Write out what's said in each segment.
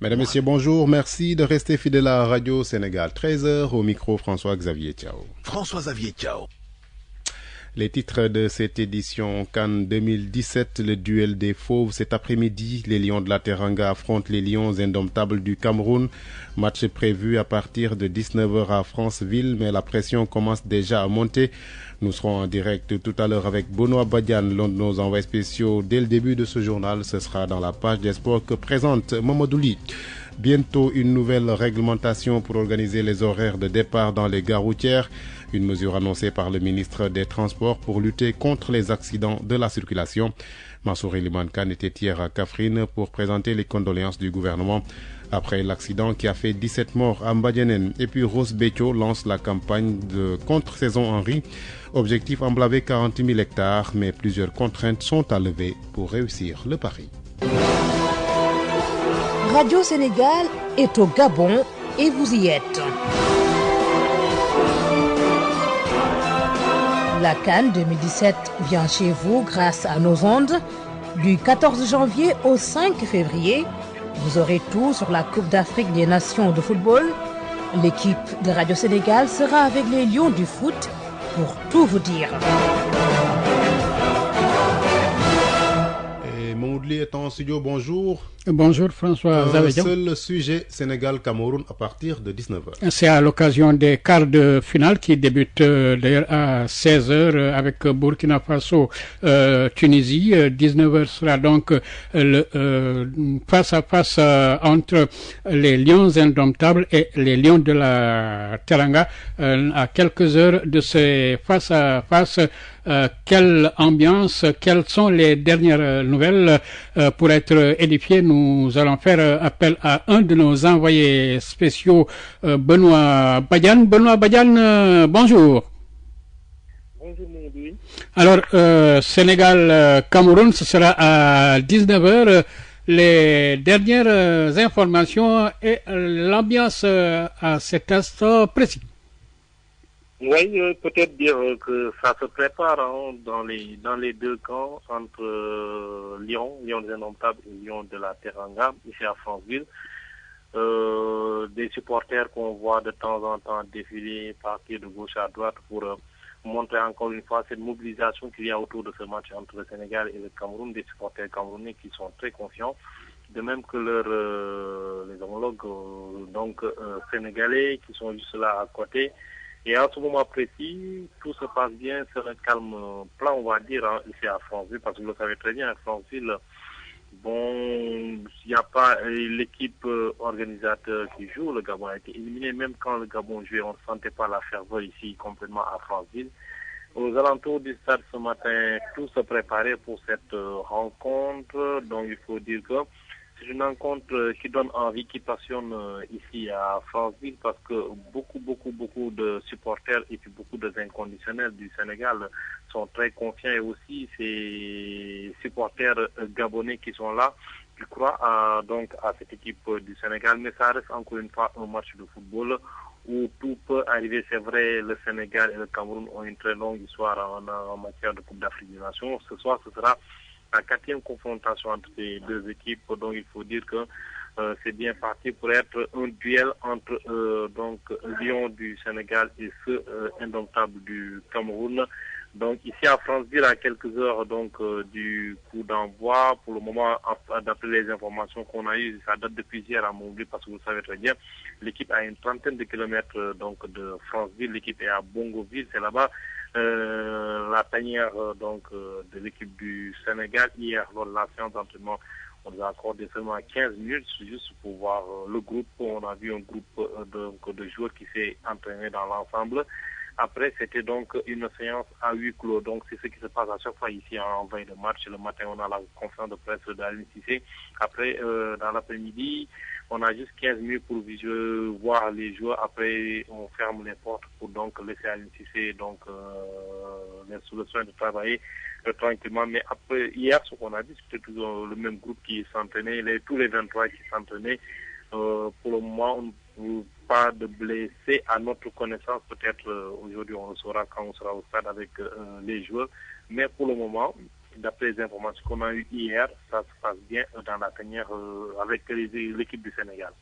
Mesdames, Messieurs, bonjour. Merci de rester fidèles à Radio Sénégal. 13h au micro, François-Xavier Thiao. François-Xavier Thiao. Les titres de cette édition CAN 2017, le duel des fauves. Cet après-midi, les Lions de la Teranga affrontent les Lions indomptables du Cameroun. Match prévu à partir de 19h à Franceville, mais la pression commence déjà à monter. Nous serons en direct tout à l'heure avec Benoît Badian, l'un de nos envoyés spéciaux. Dès le début de ce journal, ce sera dans la page des sports que présente Mamadou. Bientôt, une nouvelle réglementation pour organiser les horaires de départ dans les gares routières. Une mesure annoncée par le ministre des Transports pour lutter contre les accidents de la circulation. Mansouri Limankan était hier à Kaffrine pour présenter les condoléances du gouvernement après l'accident qui a fait 17 morts à Mbadjenen. Et puis Rose Béthio lance la campagne de contre-saison en riz. Objectif emblaver 40 000 hectares, mais plusieurs contraintes sont à lever pour réussir le pari. Radio Sénégal est au Gabon et vous y êtes. La CAN 2017 vient chez vous grâce à nos ondes. Du 14 janvier au 5 février, vous aurez tout sur la Coupe d'Afrique des Nations de football. L'équipe de Radio Sénégal sera avec les Lions du foot pour tout vous dire. Et Mamoudli est en studio, bonjour. Bonjour François Zavédian. Seul sujet Sénégal-Cameroun à partir de 19h. C'est à l'occasion des quarts de finale qui débutent d'ailleurs à 16h avec Burkina Faso, Tunisie. 19h sera donc le face à face entre les Lions indomptables et les Lions de la Teranga. À quelques heures de ces face à face, quelle ambiance, quelles sont les dernières nouvelles pour être édifiés? Nous allons faire appel à un de nos envoyés spéciaux, Benoît Badian. Benoît Badian, bonjour. Bonjour, Moudoui. Alors, Sénégal-Cameroun, ce sera à 19h. Les dernières informations et l'ambiance à cet instant précis. Oui, peut-être dire que ça se prépare dans les deux camps entre Lyon des Indomptables et Lyon de la Teranga, ici à Franceville. Des supporters qu'on voit de temps en temps défiler, partir de gauche à droite pour montrer encore une fois cette mobilisation qu'il y a autour de ce match entre le Sénégal et le Cameroun, des supporters camerounais qui sont très confiants, de même que les homologues sénégalais qui sont juste là à côté. Et à ce moment précis, tout se passe bien, c'est un calme plat, on va dire, ici à Franceville, parce que vous le savez très bien, à Franceville, il n'y a pas l'équipe organisateur qui joue, le Gabon a été éliminé, même quand le Gabon jouait, on ne sentait pas la ferveur ici complètement à Franceville. Aux alentours du stade ce matin, tout se préparait pour cette rencontre, donc il faut dire que c'est une rencontre qui donne envie, qui passionne ici à Franceville parce que beaucoup de supporters et puis beaucoup d'inconditionnels du Sénégal sont très confiants et aussi ces supporters gabonais qui sont là, qui croient à cette équipe du Sénégal. Mais ça reste encore une fois un match de football où tout peut arriver. C'est vrai, le Sénégal et le Cameroun ont une très longue histoire en matière de Coupe d'Afrique des Nations. Ce soir, ce sera la quatrième confrontation entre ces deux équipes, donc il faut dire que c'est bien parti pour être un duel entre Lions du Sénégal et ceux indomptables du Cameroun. Donc ici à Franceville, à quelques heures du coup d'envoi, pour le moment, d'après les informations qu'on a eues, ça date depuis hier à Montpellier parce que vous savez très bien, l'équipe a une trentaine de kilomètres de Franceville, l'équipe est à Bongoville, c'est là-bas. La tanière de l'équipe du Sénégal hier lors de la séance d'entraînement, on nous a accordé seulement 15 minutes juste pour voir le groupe. On a vu un groupe de joueurs qui s'est entraîné dans l'ensemble. Après, c'était donc une séance à huis clos. Donc, c'est ce qui se passe à chaque fois ici en veille de match. Le matin, on a la conférence de presse d'Alain Cissé. Après, dans l'après-midi, on a juste 15 minutes pour voir les joueurs. Après, on ferme les portes pour laisser Alain Cissé sous le soin de travailler tranquillement. Mais après, hier, ce qu'on a dit, c'était toujours le même groupe qui s'entraînait, tous les 23 qui s'entraînaient. Pour le moment, pas de blessés à notre connaissance. Peut-être aujourd'hui on le saura quand on sera au stade avec les joueurs. Mais pour le moment, d'après les informations qu'on a eues hier, ça se passe bien dans la tanière avec l'équipe du Sénégal.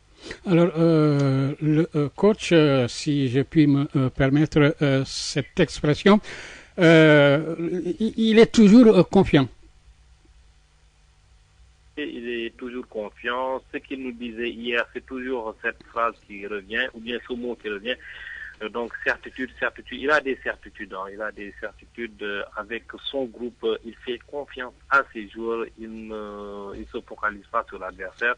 Alors, le coach, si je puis me permettre cette expression, il est toujours confiant. Il est toujours confiant. Ce qu'il nous disait hier, c'est toujours cette phrase qui revient, ou bien ce mot qui revient. Donc, certitude. Il a des certitudes. Il a des certitudes avec son groupe. Il fait confiance à ses joueurs. Il ne se focalise pas sur l'adversaire.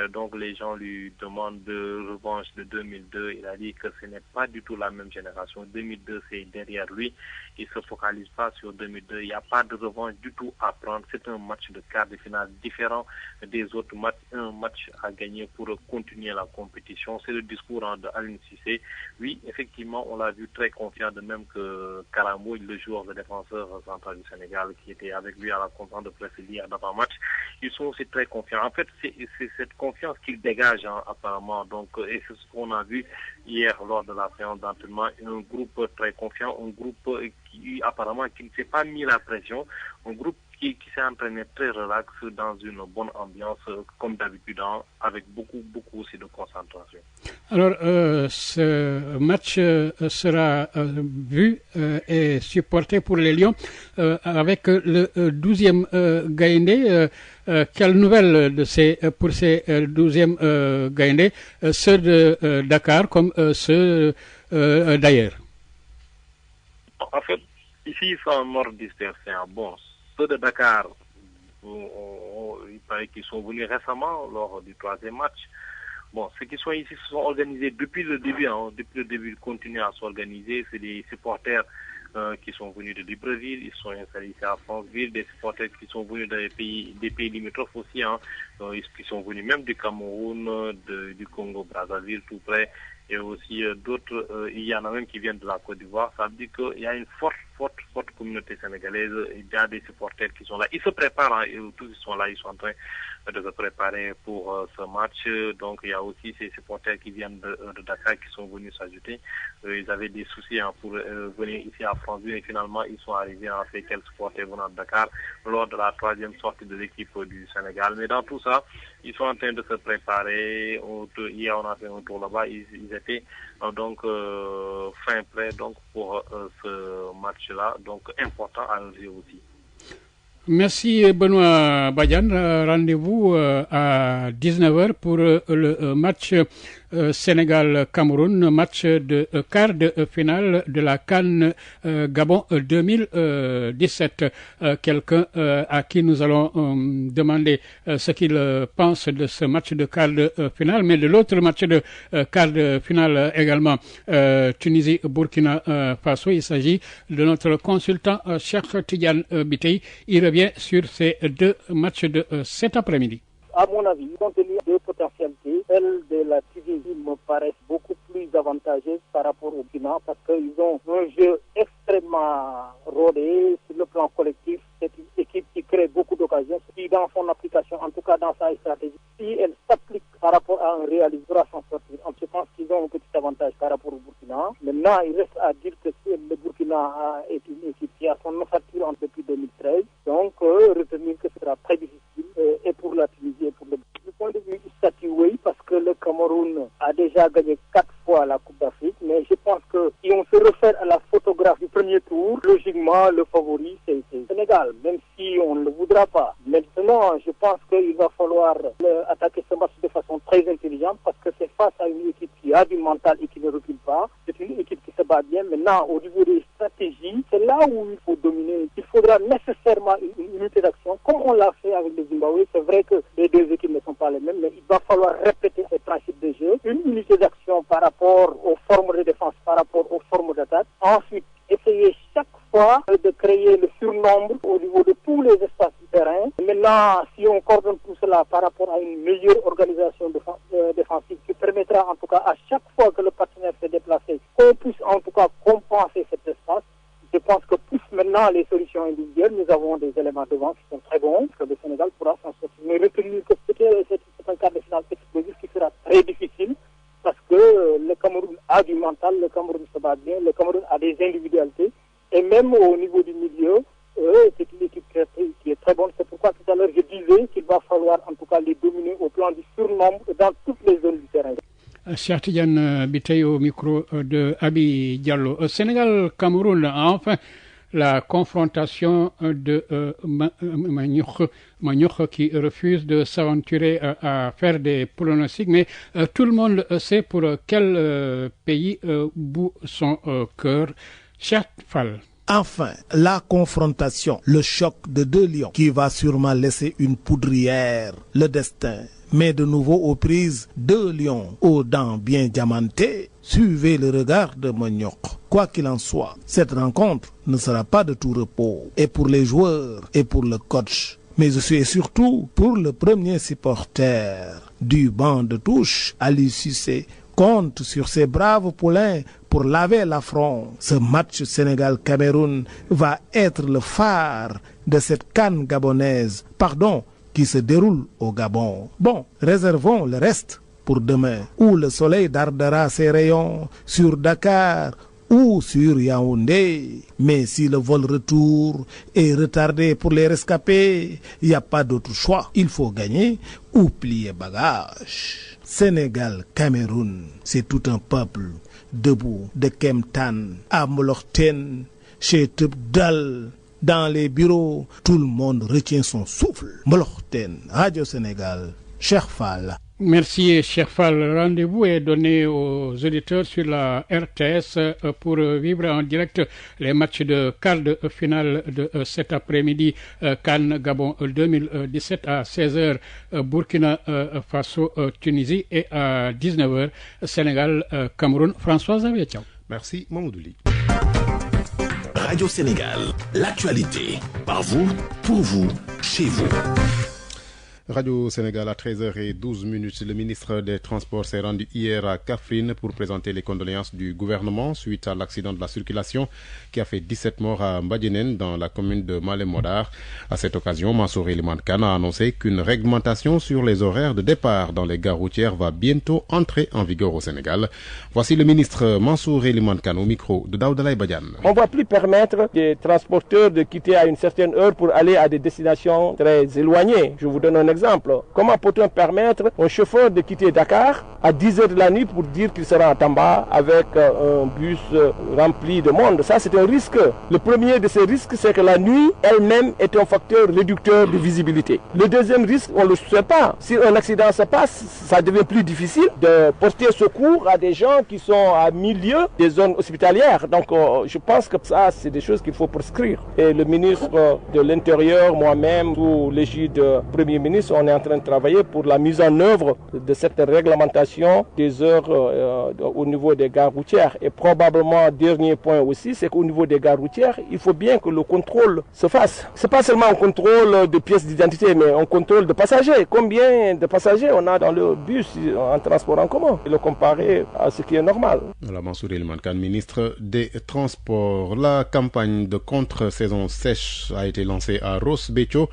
Donc, les gens lui demandent de revanche de 2002. Il a dit que ce n'est pas du tout la même génération. 2002, c'est derrière lui. Il ne se focalise pas sur 2002. Il n'y a pas de revanche du tout à prendre. C'est un match de quart de finale différent des autres matchs. Un match à gagner pour continuer la compétition. C'est le discours de Aliou Cissé. Oui, effectivement, on l'a vu très confiant, de même que Karamou, le joueur de défenseur central du Sénégal, qui était avec lui à la conférence de presse hier dans un match. Ils sont aussi très confiants. En fait, c'est cette confiance qu'ils dégagent apparemment. Donc, et c'est ce qu'on a vu hier lors de la séance d'entraînement. Un groupe très confiant, un groupe qui apparemment qui ne s'est pas mis la pression, un groupe qui s'est entraîné très relax dans une bonne ambiance, comme d'habitude, avec beaucoup aussi de concentration. Alors, ce match sera vu et supporté pour les Lions avec le 12e Gaïndé. Quelle nouvelle pour ces 12e Gaïndé, ceux de Dakar comme ceux d'ailleurs? En fait, ici, ils sont en ordre dispersé. Bon, ceux de Dakar, il paraît qu'ils sont venus récemment lors du 3e match. Bon, ceux qui sont ici se sont organisés depuis le début. Depuis le début, ils continuent à s'organiser. C'est des supporters qui sont venus de Libreville, ils sont installés ici à Franceville, des supporters qui sont venus des pays limitrophes aussi, qui sont venus même du Cameroun, du Congo-Brazzaville tout près, et aussi d'autres, il y en a même qui viennent de la Côte d'Ivoire. Ça veut dire qu'il y a une forte communauté sénégalaise, il y a des supporters qui sont là. Ils se préparent, tous ils sont là, ils sont en train de se préparer pour ce match. Donc il y a aussi ces supporters qui viennent de Dakar qui sont venus s'ajouter. Ils avaient des soucis pour venir ici à Franceville et finalement ils sont arrivés à faire quelques supporters venant de Dakar lors de la 3e sortie de l'équipe du Sénégal. Mais dans tout ça, ils sont en train de se préparer. Hier on a fait un tour là-bas, ils étaient donc fin prêt donc pour ce match-là, donc important à noter aussi. Merci Benoît Badiane. Rendez-vous à 19h pour le match Sénégal-Cameroun, match de quart de finale de la CAN Gabon 2017. Quelqu'un à qui nous allons demander ce qu'il pense de ce match de quart de finale, mais de l'autre match de quart de finale également, Tunisie-Burkina Faso. Il s'agit de notre consultant Cheikh Tidiane Biteye. Il revient sur ces deux matchs de cet après-midi. À mon avis, compte tenu de potentialités, celles de la Tunisie me paraissent beaucoup plus avantageuses par rapport au Burkina parce qu'ils ont un jeu extrêmement rodé sur le plan collectif. C'est une équipe qui crée beaucoup d'occasions, qui dans son application, en tout cas dans sa stratégie, si elle s'applique par rapport à un réalisme, pourra s'en sortir. Je pense qu'ils ont un petit avantage par rapport au Burkina. Maintenant, il reste à dire que le Burkina est une équipe qui a son ossature depuis 2013. Donc, retenir que ce sera très difficile et pour la Tunisie et pour le Burkina. Du point de vue du statut, oui, parce que le Cameroun a déjà gagné 4 fois la Coupe d'Afrique. Mais je pense que si on se réfère à la photographie du premier tour, logiquement, le favori, c'est le Sénégal, même si on ne le voudra pas. Maintenant, je pense qu'il va falloir attaquer ce match de façon très intelligente parce que c'est face à une équipe qui a du mental et qui ne recule pas. C'est une équipe qui se bat bien. Maintenant, au niveau des stratégies, c'est là où il faut dominer. Il faudra nécessairement une unité d'action, comme on l'a fait avec le Zimbabwe. C'est vrai que les deux équipes ne sont pas les mêmes, mais il va falloir répéter ces principes de jeu. Une unité d'action par rapport aux formes de défense, par rapport aux formes d'attaque. Ensuite, essayer chaque fois de créer le surnombre au niveau de tous les espaces du terrain. Maintenant, si on coordonne tout cela par rapport à une meilleure organisation défensive qui permettra en tout cas à chaque fois que le partenaire s'est déplacé, qu'on puisse en tout cas compenser cet espace. Je pense que plus maintenant les solutions individuelles, nous avons des éléments devant qui sont très bons, que le Sénégal pourra s'en sortir. Mais retenir que c'est un quart de finale explosif qui sera très difficile parce que le Cameroun a du mental, le Cameroun se bat bien, le Cameroun a des individualités et même au niveau du milieu, c'est une équipe toutes les zones du terrain. Cheikh Tidiane Biteye au micro de Abi Diallo. Sénégal-Cameroun, enfin, la confrontation de Maniokh qui refuse de s'aventurer à faire des pronostics, mais tout le monde sait pour quel pays bout son cœur. Cheikh Fall. Enfin, la confrontation, le choc de deux lions qui va sûrement laisser une poudrière. Le destin met de nouveau aux prises deux lions aux dents bien diamantées. Suivez le regard de Maniokh. Quoi qu'il en soit, cette rencontre ne sera pas de tout repos. Et pour les joueurs et pour le coach, mais aussi et surtout pour le premier supporter du banc de touche, Ali Cissé compte sur ses braves poulains pour laver l'affront. Ce match Sénégal-Cameroun va être le phare de cette CAN gabonaise, qui se déroule au Gabon. Bon, réservons le reste pour demain, où le soleil dardera ses rayons sur Dakar ou sur Yaoundé. Mais si le vol retour est retardé pour les rescapés, il n'y a pas d'autre choix. Il faut gagner ou plier bagage. Sénégal-Cameroun, c'est tout un peuple debout de Kemtan à Molorten, chez Tebdal. Dans les bureaux, tout le monde retient son souffle. Molorten, Radio Sénégal, Cheikh Fall. Merci, Cheikh Fall. Rendez-vous est donné aux auditeurs sur la RTS pour vivre en direct les matchs de quart de finale de cet après-midi. CAN Gabon 2017 à 16h, Burkina Faso, Tunisie, et à 19h, Sénégal, Cameroun. Françoise Avietian. Merci, Mamoudouli. Radio Sénégal, l'actualité, par vous, pour vous, chez vous. Radio Sénégal à 13h12. Le ministre des Transports s'est rendu hier à Kaffrine pour présenter les condoléances du gouvernement suite à l'accident de la circulation qui a fait 17 morts à Mbadjenen dans la commune de Malem-Modar. À cette occasion, Mansour Elimane Kane a annoncé qu'une réglementation sur les horaires de départ dans les gares routières va bientôt entrer en vigueur au Sénégal. Voici le ministre Mansour Elimane Kane au micro de Daouda Badiane. On ne va plus permettre des transporteurs de quitter à une certaine heure pour aller à des destinations très éloignées. Je vous donne un exemple. Comment peut-on permettre un chauffeur de quitter Dakar à 10h de la nuit pour dire qu'il sera à Tamba avec un bus rempli de monde? Ça, c'est un risque. Le premier de ces risques, c'est que la nuit elle-même est un facteur réducteur de visibilité. Le deuxième risque, on ne le sait pas. Si un accident se passe, ça devient plus difficile de porter secours à des gens qui sont à milieu des zones hospitalières. Donc, je pense que ça, c'est des choses qu'il faut prescrire. Et le ministre de l'Intérieur, moi-même, sous l'égide du Premier ministre, on est en train de travailler pour la mise en œuvre de cette réglementation des heures au niveau des gares routières. Et probablement, dernier point aussi, c'est qu'au niveau des gares routières, il faut bien que le contrôle se fasse. Ce n'est pas seulement un contrôle de pièces d'identité, mais un contrôle de passagers. Combien de passagers on a dans le bus en transport en commun? Et le comparer à ce qui est normal. Voilà, Mansour Elimane Kane, ministre des Transports. La campagne de contre-saison sèche a été lancée à Ross Béthio.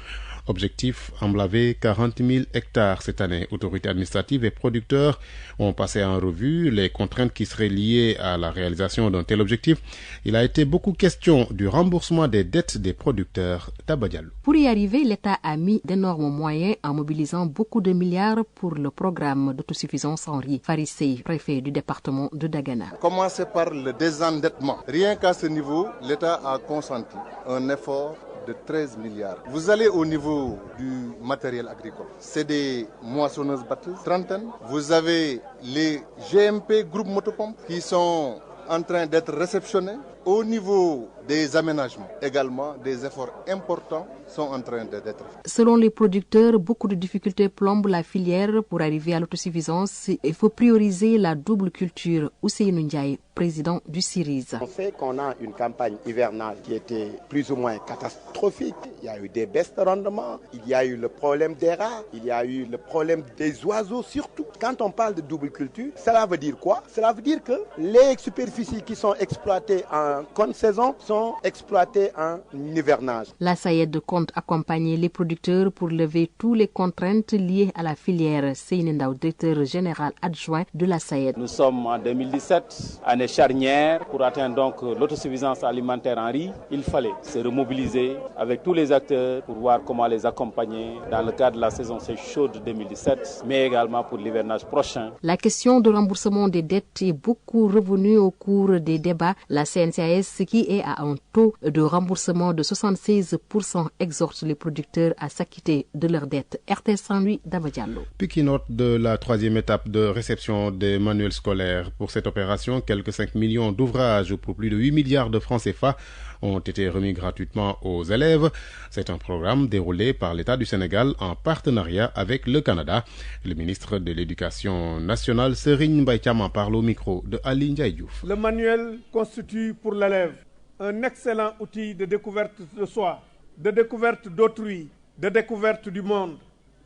Objectif, emblaver 40 000 hectares cette année. Autorités administratives et producteurs ont passé en revue les contraintes qui seraient liées à la réalisation d'un tel objectif. Il a été beaucoup question du remboursement des dettes des producteurs. Tabadial. Pour y arriver, l'État a mis d'énormes moyens en mobilisant beaucoup de milliards pour le programme d'autosuffisance en riz. Farissé, préfet du département de Dagana. Commencez par le désendettement. Rien qu'à ce niveau, l'État a consenti un effort de 13 milliards. Vous allez au niveau du matériel agricole. C'est des moissonneuses batteuses, trentaine. Vous avez les GMP groupes motopompes qui sont en train d'être réceptionnés. Au niveau des aménagements, également, des efforts importants sont en train d'être faits. Selon les producteurs, beaucoup de difficultés plombent la filière. Pour arriver à l'autosuffisance, il faut prioriser la double culture. Ousseynou Ndiaye, président du CIRIS. On sait qu'on a une campagne hivernale qui était plus ou moins catastrophique. Il y a eu des baisses de rendement, il y a eu le problème des rats, il y a eu le problème des oiseaux surtout. Quand on parle de double culture, cela veut dire quoi? Cela veut dire que les superficies qui sont exploitées en en contre-saison sont exploités en hivernage. La SAED compte accompagner les producteurs pour lever toutes les contraintes liées à la filière. Seyni Ndaw, directeur général adjoint de la SAED. Nous sommes en 2017, année charnière pour atteindre donc l'autosuffisance alimentaire en riz. Il fallait se remobiliser avec tous les acteurs pour voir comment les accompagner dans le cadre de la saison sèche chaude 2017, mais également pour l'hivernage prochain. La question de remboursement des dettes est beaucoup revenue au cours des débats. La CNCAS, qui est à un taux de remboursement de 76%, exhorte les producteurs à s'acquitter de leurs dettes. RTS Saint-Louis, Daba Diallo. Piquinote de la troisième étape de réception des manuels scolaires. Pour cette opération, quelques 5 millions d'ouvrages pour plus de 8 milliards de francs CFA ont été remis gratuitement aux élèves. C'est un programme déroulé par l'État du Sénégal en partenariat avec le Canada. Le ministre de l'Éducation nationale, Serigne Mbaye Thiam, en parle au micro de Ali Ndiaye Diouf. Le manuel constitue pour l'élève un excellent outil de découverte de soi, de découverte d'autrui, de découverte du monde.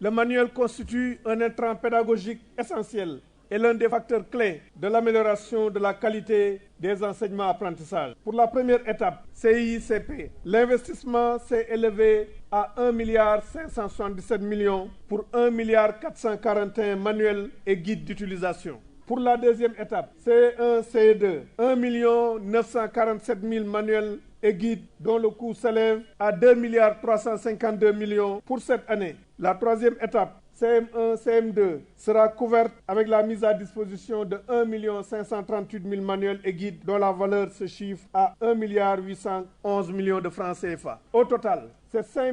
Le manuel constitue un intrant pédagogique essentiel et l'un des facteurs clés de l'amélioration de la qualité des enseignements-apprentissages. Pour la première étape, CICP, l'investissement s'est élevé à 1,577 milliard pour 1,441 milliard manuels et guides d'utilisation. Pour la deuxième étape, C1, C2, 1,947 milliard manuels et guides dont le coût s'élève à 2,352 milliard pour cette année. La troisième étape, CM1, CM2, sera couverte avec la mise à disposition de 1,538 milliard manuels et guides dont la valeur se chiffre à 1,811 milliard de francs CFA. Au total, c'est 5,4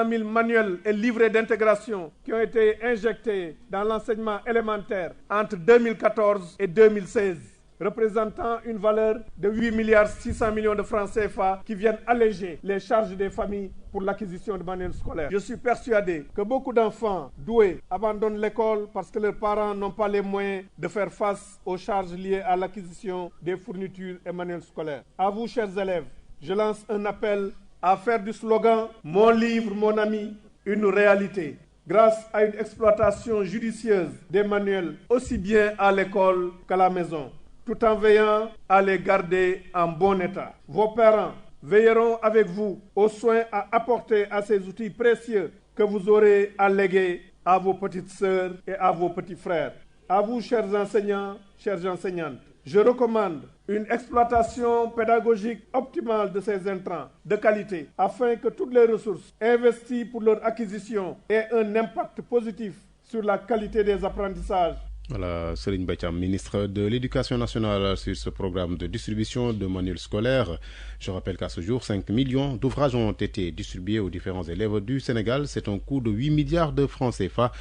milliard manuels et livrets d'intégration qui ont été injectés dans l'enseignement élémentaire entre 2014 et 2016. Représentant une valeur de 8,6 milliards de francs CFA qui viennent alléger les charges des familles pour l'acquisition de manuels scolaires. Je suis persuadé que beaucoup d'enfants doués abandonnent l'école parce que leurs parents n'ont pas les moyens de faire face aux charges liées à l'acquisition des fournitures et manuels scolaires. À vous, chers élèves, je lance un appel à faire du slogan « Mon livre, mon ami » une réalité. Grâce à une exploitation judicieuse des manuels aussi bien à l'école qu'à la maison, tout en veillant à les garder en bon état. Vos parents veilleront avec vous aux soins à apporter à ces outils précieux que vous aurez à léguer à vos petites sœurs et à vos petits frères. À vous, chers enseignants, chères enseignantes, je recommande une exploitation pédagogique optimale de ces intrants de qualité afin que toutes les ressources investies pour leur acquisition aient un impact positif sur la qualité des apprentissages. Voilà, Serigne Mbaye Thiam, ministre de l'Éducation nationale, sur ce programme de distribution de manuels scolaires. Je rappelle qu'à ce jour, 5 millions d'ouvrages ont été distribués aux différents élèves du Sénégal. C'est un coût de 8 milliards de francs CFA.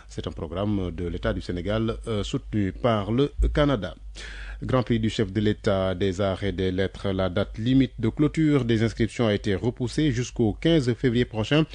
C'est un programme de l'État du Sénégal soutenu par le Canada. Grand Prix du chef de l'État des Arts et des Lettres, la date limite de clôture des inscriptions a été repoussée jusqu'au 15 février prochain.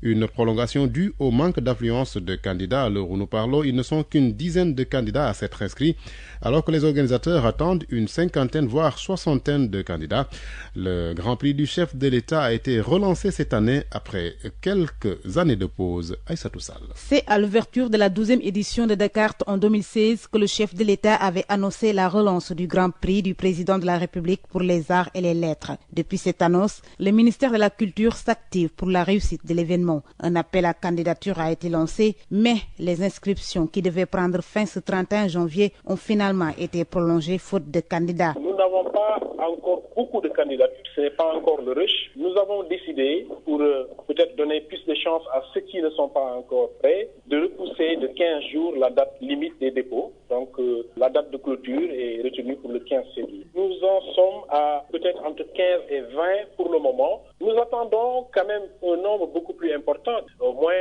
Une prolongation due au manque d'affluence de candidats. À l'heure où nous parlons, ils ne sont qu'une dizaine de candidats à s'être inscrits, alors que les organisateurs attendent une cinquantaine, voire soixantaine de candidats. Le Grand Prix du chef de l'État a été relancé cette année après quelques années de pause. Aïssatou Sall. C'est à l'ouverture de la 12e édition de Dakar en 2016 que le chef de l'État avait annoncé la relance du Grand Prix du président de la République pour les arts et les lettres. Depuis cette annonce, le ministère de la Culture s'active pour la réussite de l'événement. Un appel à candidature a été lancé, mais les inscriptions qui devaient prendre fin ce 31 janvier ont finalement été prolongées faute de candidats. Nous n'avons pas encore beaucoup de candidatures, ce n'est pas encore le rush. Nous avons décidé, pour peut-être donner plus de chance à ceux qui ne sont pas encore prêts, de repousser de 15 jours la date limite des dépôts. Donc la date de clôture est retenue pour le 15 février. Nous en sommes à peut-être entre 15 et 20 pour le moment. Nous attendons quand même un nombre beaucoup plus important, au moins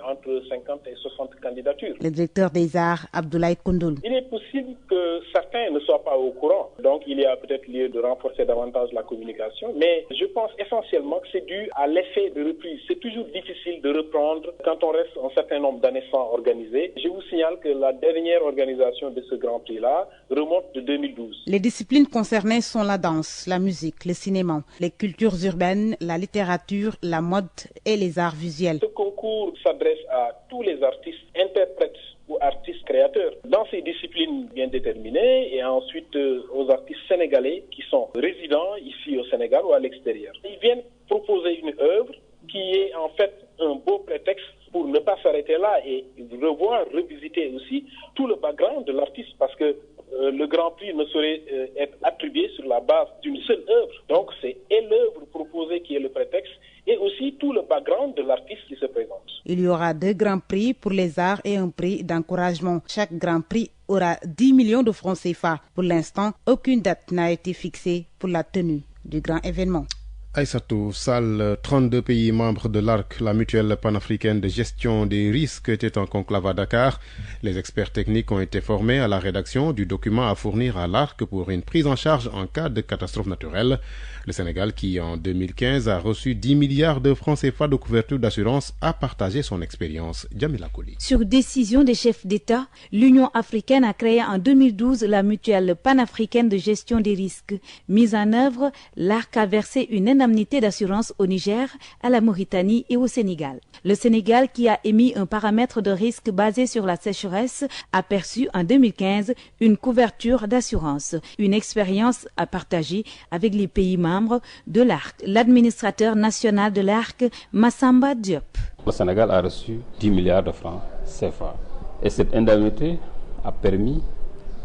entre 50 et 60 candidatures. Le directeur des arts, Abdoulaye Koundoul. Il est possible que certains ne soient pas au courant. Donc il y a peut-être lieu de renforcer davantage la communication. Mais je pense essentiellement que c'est dû à l'effet de reprise. C'est toujours difficile de reprendre quand on reste un certain nombre d'années sans organiser. Je vous signale que la dernière organisation de ce Grand Prix-là remonte de 2012. Les disciplines concernées sont la danse, la musique, le cinéma, les cultures urbaines, la littérature, la mode et les arts visuels. Ce concours s'adresse à tous les artistes, interprètes ou ou artistes créateurs dans ces disciplines bien déterminées et ensuite aux artistes sénégalais qui sont résidents ici au Sénégal ou à l'extérieur. Ils viennent proposer une œuvre qui est en fait un beau prétexte pour ne pas s'arrêter là et revoir, revisiter aussi tout le background de l'artiste parce que le Grand Prix ne saurait être attribué sur la base d'une seule œuvre. Donc c'est l'œuvre proposée qui est le prétexte et aussi tout le background de l'artiste qui se présente. Il y aura 2 grands prix pour les arts et un prix d'encouragement. Chaque grand prix aura 10 millions de francs CFA. Pour l'instant, aucune date n'a été fixée pour la tenue du grand événement. Aïssatou Sall, 32 pays membres de l'ARC, la mutuelle panafricaine de gestion des risques, étaient en conclave à Dakar. Les experts techniques ont été formés à la rédaction du document à fournir à l'ARC pour une prise en charge en cas de catastrophe naturelle. Le Sénégal, qui en 2015 a reçu 10 milliards de francs CFA de couverture d'assurance, a partagé son expérience. Djamila Koli. Sur décision des chefs d'État, l'Union africaine a créé en 2012 la mutuelle panafricaine de gestion des risques. Mise en œuvre, l'ARC a versé une indemnité d'assurance au Niger, à la Mauritanie et au Sénégal. Le Sénégal, qui a émis un paramètre de risque basé sur la sécheresse, a perçu en 2015 une couverture d'assurance. Une expérience à partager avec les pays membres de l'ARC. L'administrateur national de l'ARC, Massamba Diop. Le Sénégal a reçu 10 milliards de francs CFA. Et cette indemnité a permis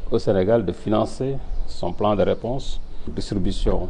au Sénégal de financer son plan de réponse, distribution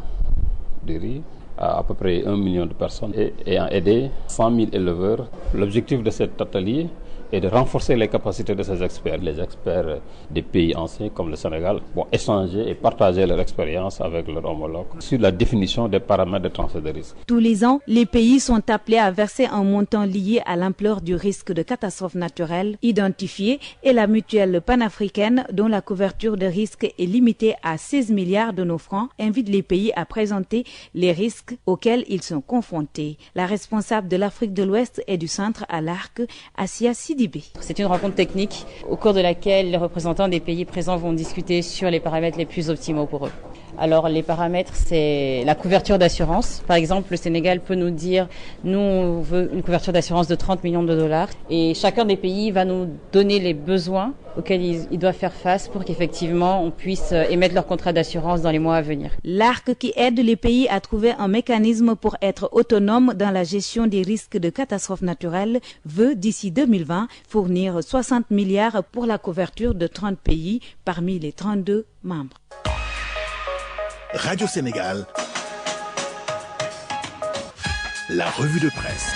de riz à peu près 1 million de personnes et ayant aidé 100 000 éleveurs. L'objectif de cet atelier est de renforcer les capacités de ces experts. Les experts des pays anciens comme le Sénégal vont échanger et partager leur expérience avec leurs homologues sur la définition des paramètres de transfert de risque. Tous les ans, les pays sont appelés à verser un montant lié à l'ampleur du risque de catastrophe naturelle identifié et la mutuelle panafricaine, dont la couverture de risque est limitée à 16 milliards de nos francs, invite les pays à présenter les risques auxquels ils sont confrontés. La responsable de l'Afrique de l'Ouest et du centre à l'ARC, Assia Sidi. C'est une rencontre technique au cours de laquelle les représentants des pays présents vont discuter sur les paramètres les plus optimaux pour eux. Alors les paramètres, c'est la couverture d'assurance. Par exemple, le Sénégal peut nous dire, nous on veut une couverture d'assurance de 30 millions de dollars et chacun des pays va nous donner les besoins auxquels ils doivent faire face pour qu'effectivement on puisse émettre leur contrat d'assurance dans les mois à venir. L'ARC, qui aide les pays à trouver un mécanisme pour être autonome dans la gestion des risques de catastrophes naturelles, veut d'ici 2020 fournir 60 milliards pour la couverture de 30 pays parmi les 32 membres. Radio Sénégal, la revue de presse.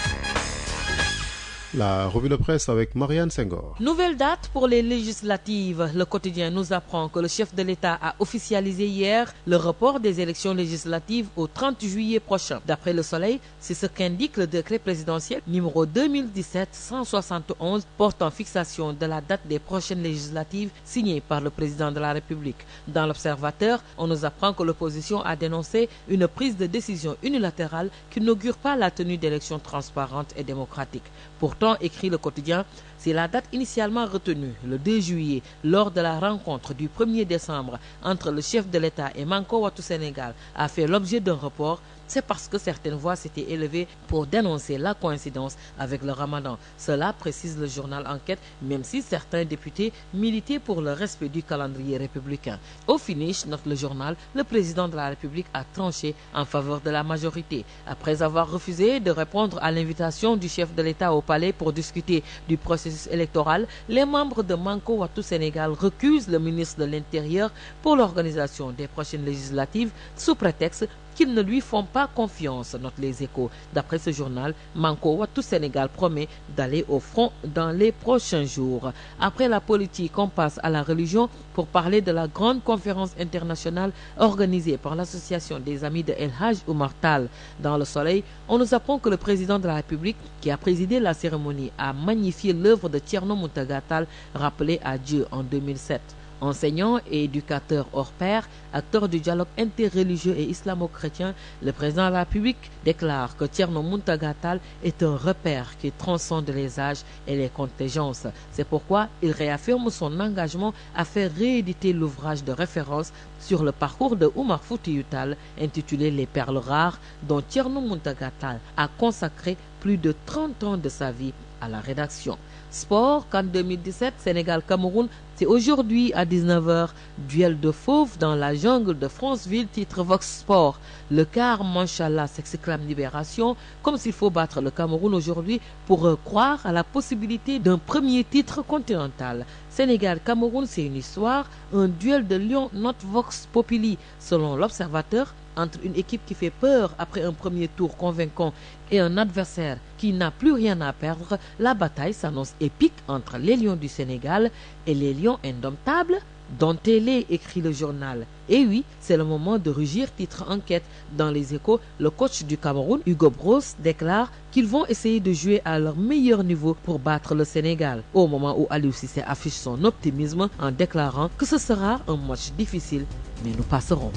La revue de presse avec Marianne Senghor. Nouvelle date pour les législatives. Le quotidien nous apprend que le chef de l'État a officialisé hier le report des élections législatives au 30 juillet prochain. D'après Le Soleil, c'est ce qu'indique le décret présidentiel numéro 2017-171 portant fixation de la date des prochaines législatives signé par le président de la République. Dans l'Observateur, on nous apprend que l'opposition a dénoncé une prise de décision unilatérale qui n'augure pas la tenue d'élections transparentes et démocratiques. Pourtant, écrit le quotidien, c'est la date initialement retenue, le 2 juillet, lors de la rencontre du 1er décembre entre le chef de l'État et Manko Wattu Sénégal, a fait l'objet d'un report. C'est parce que certaines voix s'étaient élevées pour dénoncer la coïncidence avec le Ramadan. Cela précise le journal Enquête, même si certains députés militaient pour le respect du calendrier républicain. Au finish, note le journal, le président de la République a tranché en faveur de la majorité. Après avoir refusé de répondre à l'invitation du chef de l'État au palais pour discuter du processus électoral, les membres de Manko Wattu Sénégal recusent le ministre de l'Intérieur pour l'organisation des prochaines législatives sous prétexte qu'ils ne lui font pas confiance, notent les Échos. D'après ce journal, Manko Wattu Sénégal promet d'aller au front dans les prochains jours. Après la politique, on passe à la religion pour parler de la grande conférence internationale organisée par l'Association des Amis de El Hadj Oumar Tall. Dans Le Soleil, on nous apprend que le président de la République, qui a présidé la cérémonie, a magnifié l'œuvre de Thierno Mountaga Tall, rappelé à Dieu en 2007. Enseignant et éducateur hors pair, acteur du dialogue interreligieux et islamo-chrétien, le président de la République déclare que Thierno Mountaga Tall est un repère qui transcende les âges et les contingences. C'est pourquoi il réaffirme son engagement à faire rééditer l'ouvrage de référence sur le parcours de Oumar Foutiyou Tall, intitulé Les perles rares, dont Thierno Mountaga Tall a consacré plus de 30 ans de sa vie à la rédaction. Sport, CAN 2017, Sénégal-Cameroun, c'est aujourd'hui à 19h. Duel de fauves dans la jungle de Franceville, titre Vox Sport. Le quart, Manchallah, s'exclame Libération, comme s'il faut battre le Cameroun aujourd'hui pour croire à la possibilité d'un premier titre continental. Sénégal-Cameroun, c'est une histoire, un duel de lion, note Vox Populi. Selon l'Observateur, entre une équipe qui fait peur après un premier tour convaincant et un adversaire qui n'a plus rien à perdre, la bataille s'annonce épique entre les Lions du Sénégal et les Lions indomptables dont elle est, écrit le journal. Et oui, c'est le moment de rugir, titre Enquête. Dans les Échos, le coach du Cameroun, Hugo Broos, déclare qu'ils vont essayer de jouer à leur meilleur niveau pour battre le Sénégal. Au moment où Aliou Cissé affiche son optimisme en déclarant que ce sera un match difficile, mais nous passerons.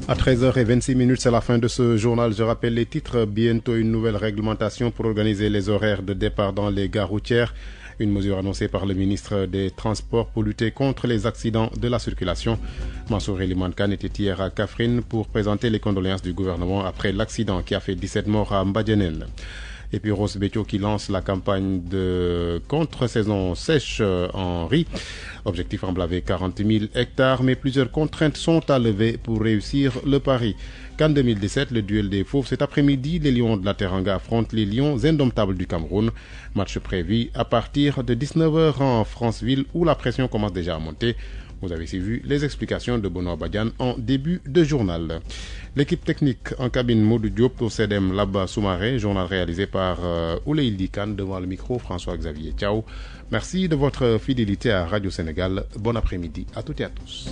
À 13h26, c'est la fin de ce journal. Je rappelle les titres. Bientôt une nouvelle réglementation pour organiser les horaires de départ dans les gares routières. Une mesure annoncée par le ministre des Transports pour lutter contre les accidents de la circulation. Mansour Eliman Khan était hier à Kaffrine pour présenter les condoléances du gouvernement après l'accident qui a fait 17 morts à Mbadjanel. Et puis Rose Béthio qui lance la campagne de contre-saison sèche en riz. Objectif emblavé 40 000 hectares, mais plusieurs contraintes sont à lever pour réussir le pari. CAN 2017, le duel des fauves. Cet après-midi, les Lions de la Teranga affrontent les Lions indomptables du Cameroun. Match prévu à partir de 19h en Franceville où la pression commence déjà à monter. Vous avez suivi les explications de Benoît Badian en début de journal. L'équipe technique en cabine Modou Diop au CEDEM Laba Soumaré, journal réalisé par Oulé Dikan devant le micro François-Xavier Thiaw. Merci de votre fidélité à Radio Sénégal. Bon après-midi à toutes et à tous.